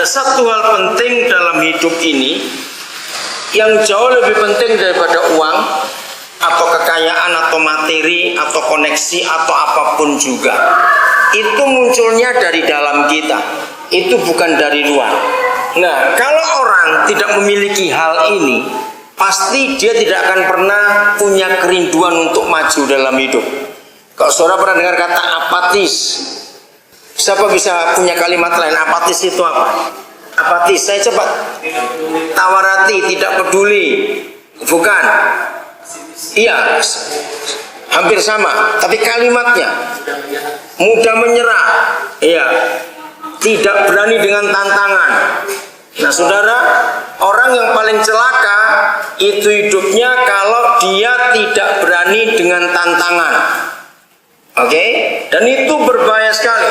satu hal penting dalam hidup ini yang jauh lebih penting daripada uang atau kekayaan atau materi atau koneksi atau apapun juga. Itu munculnya dari dalam kita, itu bukan dari luar. Nah, kalau orang tidak memiliki hal ini, pasti dia tidak akan pernah punya kerinduan untuk maju dalam hidup. Kalau saudara pernah dengar kata apatis, siapa bisa punya kalimat lain? Apatis itu apa? Apatis, saya cepat. Tawar hati, tidak peduli. Bukan. Iya, hampir sama. Tapi kalimatnya mudah menyerah. Iya, tidak berani dengan tantangan. Nah saudara, orang yang paling celaka itu hidupnya kalau dia tidak berani dengan tantangan. Oke? Dan itu berbahaya sekali.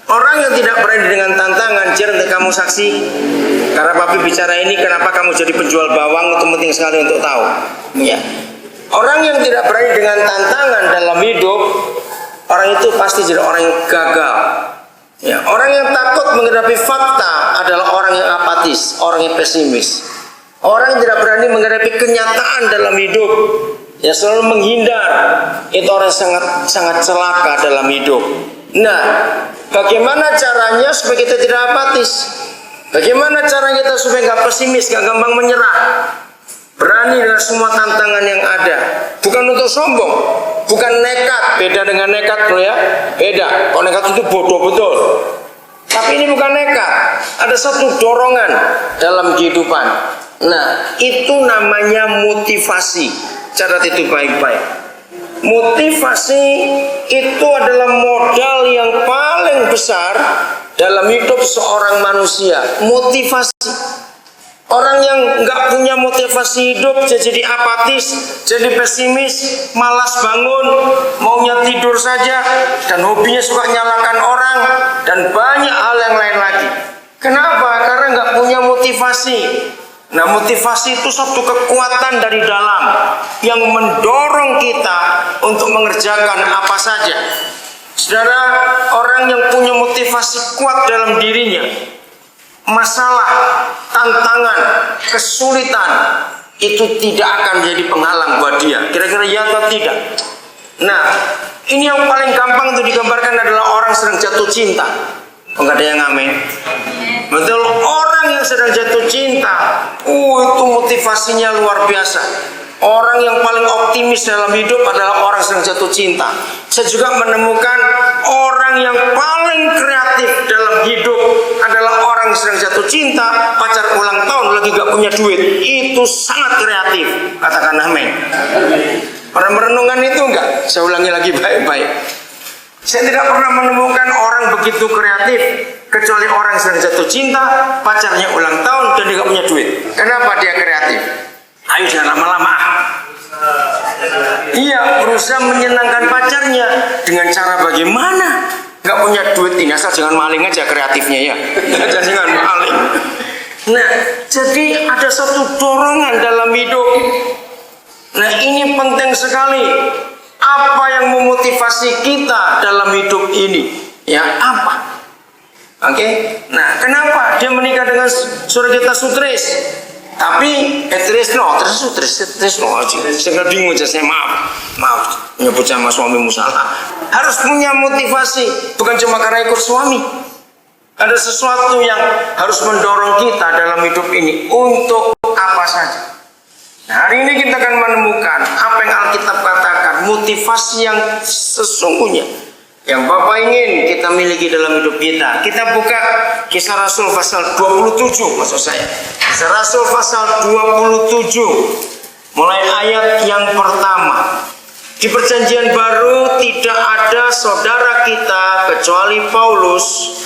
Orang yang tidak berani dengan tantangan, jangan nanti kamu saksi. Karena papi bicara ini, kenapa kamu jadi penjual bawang, itu penting sekali untuk tahu. Ya. Orang yang tidak berani dengan tantangan dalam hidup, orang itu pasti jadi orang yang gagal. Ya. Orang yang takut menghadapi fakta adalah orang yang apatis, orang yang pesimis. Orang yang tidak berani menghadapi kenyataan dalam hidup, ya selalu menghindar, itu orang sangat celaka dalam hidup. Nah, bagaimana caranya supaya kita tidak apatis? Bagaimana cara kita supaya nggak pesimis, nggak gampang menyerah? Berani dengan semua tantangan yang ada. Bukan untuk sombong, bukan nekat. Beda dengan nekat loh ya. Beda. Kalau nekat itu bodoh betul. Tapi ini bukan nekat. Ada satu dorongan dalam kehidupan. Nah, itu namanya motivasi. Catat itu baik-baik. Motivasi itu adalah modal yang paling besar dalam hidup seorang manusia. Motivasi. Orang yang nggak punya motivasi hidup, jadi apatis, jadi pesimis, malas bangun, maunya tidur saja, dan hobinya suka nyalakan orang, dan banyak hal yang lain lagi. Kenapa? Karena nggak punya motivasi. Nah, motivasi itu satu kekuatan dari dalam yang mendorong kita untuk mengerjakan apa saja. Saudara, orang yang punya motivasi kuat dalam dirinya, masalah, tantangan, kesulitan itu tidak akan jadi penghalang buat dia. Kira-kira ya atau tidak? Nah, ini yang paling gampang untuk digambarkan adalah orang sedang jatuh cinta. Enggak ada yang ngamen. Betul, orang yang sedang jatuh cinta, itu motivasinya luar biasa. Orang yang paling optimis dalam hidup adalah orang sedang jatuh cinta. Saya juga menemukan orang yang paling kreatif dalam hidup adalah orang yang sedang jatuh cinta, pacar ulang tahun lagi gak punya duit. Itu sangat kreatif. Katakan amin. Pernah merenungkan itu enggak? Saya ulangi lagi baik-baik. Saya tidak pernah menemukan orang begitu kreatif kecuali orang yang sedang jatuh cinta, pacarnya ulang tahun dan dia gak punya duit. Kenapa dia kreatif? Ayo jangan lama-lama. Iya, berusaha menyenangkan pacarnya dengan cara bagaimana? Gak punya duit ini, asal jangan maling aja kreatifnya ya. Jangan maling. Nah, jadi ada satu dorongan dalam hidup. Nah, ini penting sekali. Apa yang memotivasi kita dalam hidup ini? Ya, apa? Oke. Nah, kenapa dia menikah dengan Suragita Sutris? Tapi Trisno aja. Saya bingung aja, saya maaf menyebut sama suamimu salah. Harus punya motivasi, bukan cuma karena ikut suami. Ada sesuatu yang harus mendorong kita dalam hidup ini untuk apa saja. Nah, hari ini kita akan menemukan apa yang Alkitab katakan, motivasi yang sesungguhnya yang Bapak ingin kita miliki dalam hidup kita. Kita buka Kisah Rasul pasal 27, maksud saya. Kisah Rasul pasal 27, mulai ayat yang pertama. Di Perjanjian Baru tidak ada saudara kita kecuali Paulus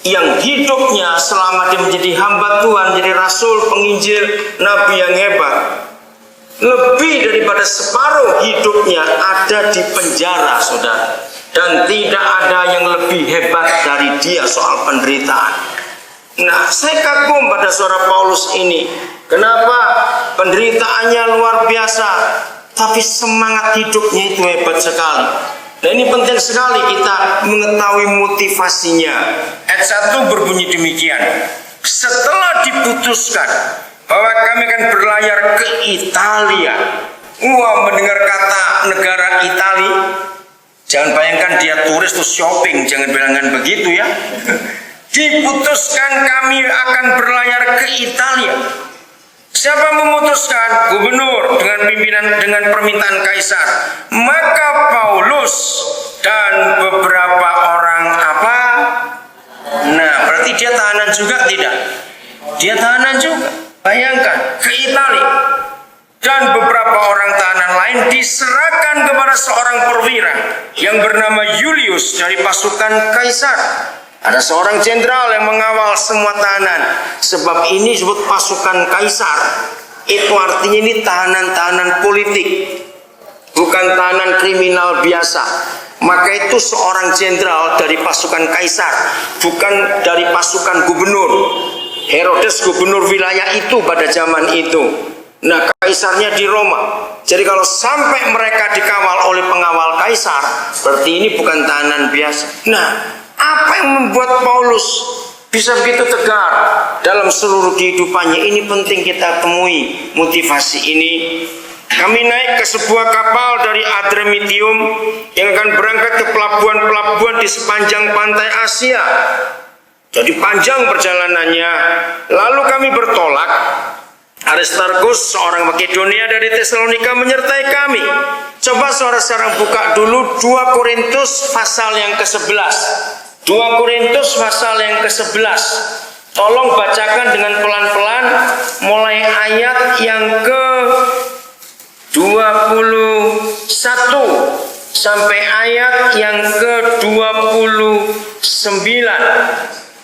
yang hidupnya selama dia menjadi hamba Tuhan, jadi rasul, penginjil, nabi yang hebat. Lebih daripada separuh hidupnya ada di penjara, saudara. Dan tidak ada yang lebih hebat dari dia soal penderitaan. Nah, saya kagum pada saudara Paulus ini. Kenapa? Penderitaannya luar biasa, tapi semangat hidupnya itu hebat sekali. Nah ini penting sekali kita mengetahui motivasinya. Ayat 1 berbunyi demikian. Setelah diputuskan bahwa kami akan berlayar ke Italia. Wah, mendengar kata negara Italia, jangan bayangkan dia turis terus shopping, jangan bilangan begitu ya. Diputuskan kami akan berlayar ke Italia. Siapa memutuskan? Gubernur dengan permintaan kaisar. Maka Paulus dan beberapa orang apa? Nah, berarti dia tahanan juga tidak? Dia tahanan juga. Bayangkan, ke Italia. Dan beberapa orang tahanan lain diserahkan kepada seorang perwira yang bernama Julius dari pasukan kaisar. Ada seorang jenderal yang mengawal semua tahanan. Sebab ini disebut pasukan kaisar. Itu artinya ini tahanan-tahanan politik, bukan tahanan kriminal biasa. Maka itu seorang jenderal dari pasukan kaisar, bukan dari pasukan gubernur. Herodes gubernur wilayah itu pada zaman itu. Nah, kaisarnya di Roma. Jadi kalau sampai mereka dikawal oleh pengawal kaisar, berarti ini bukan tahanan biasa. Nah, apa yang membuat Paulus bisa begitu tegar dalam seluruh kehidupannya? Ini penting kita temui motivasi ini. Kami naik ke sebuah kapal dari Adramitium yang akan berangkat ke pelabuhan-pelabuhan di sepanjang pantai Asia. Jadi panjang perjalanannya. Lalu kami bertolak. Aristarchus, seorang Makedonia dari Tesalonika, menyertai kami. Coba saudara-saudara buka dulu 2 Korintus pasal yang ke-11. 2 Korintus pasal yang ke-11. Tolong bacakan dengan pelan-pelan mulai ayat yang ke-21 sampai ayat yang ke-29.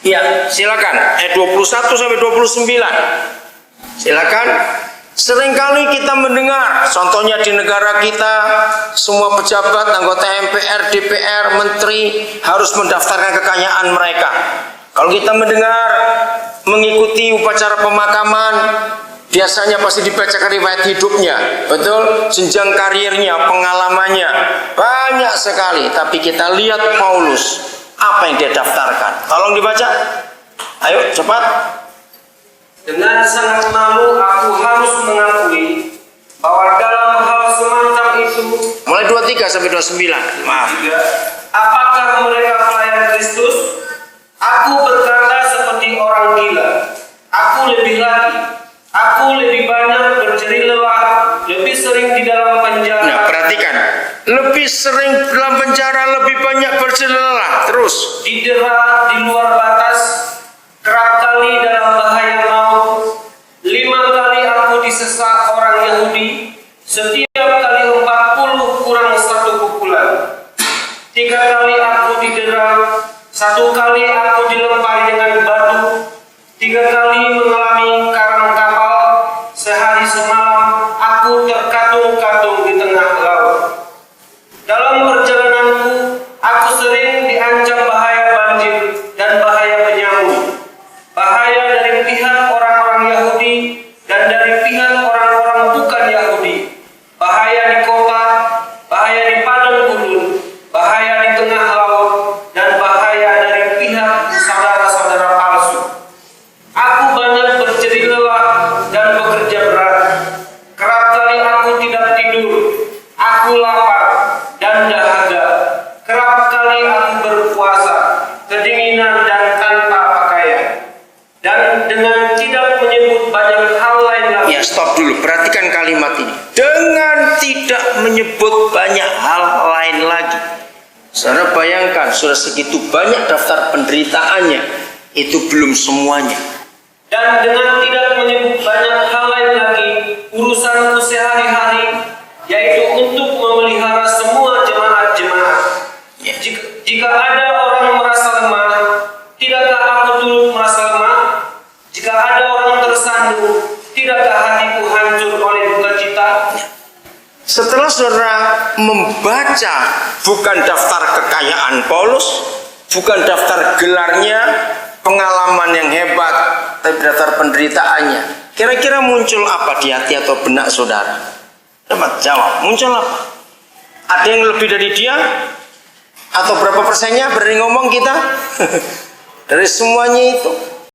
Ya, silakan. Ayat 21 sampai 29. Silakan. Seringkali kita mendengar, contohnya di negara kita, semua pejabat, anggota MPR, DPR, menteri harus mendaftarkan kekayaan mereka. Kalau kita mendengar mengikuti upacara pemakaman, biasanya pasti dibacakan riwayat hidupnya, betul, jenjang karirnya, pengalamannya, banyak sekali. Tapi kita lihat Paulus, apa yang dia daftarkan? Tolong dibaca. Ayo cepat. Dengan sangat malu aku harus mengakui bahwa dalam hal semacam itu, mulai 23 sampai 29. Maaf. apakah mereka pelayan Kristus? Aku berkata seperti orang gila. Aku lebih lagi. Aku lebih banyak berjeri lelah, lebih sering di dalam penjara. Nah, perhatikan. Lebih sering dalam penjara, lebih banyak berjeri lelah. Terus. Didera di luar batas, kerap kali dalam bahaya maut. 5 kali aku disesak orang Yahudi, setiap kali 40 kurang 1 pukulan. 3 kali aku didera, 1 kali aku dilempari dengan batu, 3 kali mengalami karang kapal, sehari semalam aku terkatung-katung di tengah laut. Dalam perjalananku, aku sering diancam bahaya banjir dan bahaya penyamuk. Bahaya dari pihak orang-orang Yahudi dan dari pihak orang-orang bukan Yahudi. Bahaya di kota, bahaya di padang gurun, bahaya di tengah laut, dan bahaya dari pihak saudara-saudara palsu. Aku banyak berjeri lelah dan bekerja berat. Kerap kali aku tidak tidur, aku lapar dan dahaga. Kerap kali aku berpuasa, kedinginan dan tanpa pakaian. Dan dengan tidak menyebut banyak hal lain lagi. Ya, stop dulu. Perhatikan kalimat ini. Dengan tidak menyebut banyak hal lain lagi. Saudara bayangkan, sudah segitu banyak daftar penderitaannya. Itu belum semuanya. Dan dengan tidak menyebut banyak hal lain lagi, urusanku sehari-hari, yaitu untuk memelihara semua jemaat-jemaat. Ya. Jika ada orang merasa lemah, tidakkah aku turut merasa lemah? Jika ada orang tersandung, tidakkah hatiku hancur oleh duka cita? Setelah saudara membaca bukan daftar kekayaan Paulus, bukan daftar gelarnya, pengalaman yang hebat, tapi daftar penderitaannya, kira-kira muncul apa di hati atau benak saudara? Coba jawab, muncul apa? Ada yang lebih dari dia? Atau berapa persennya berani ngomong kita? Dari semuanya itu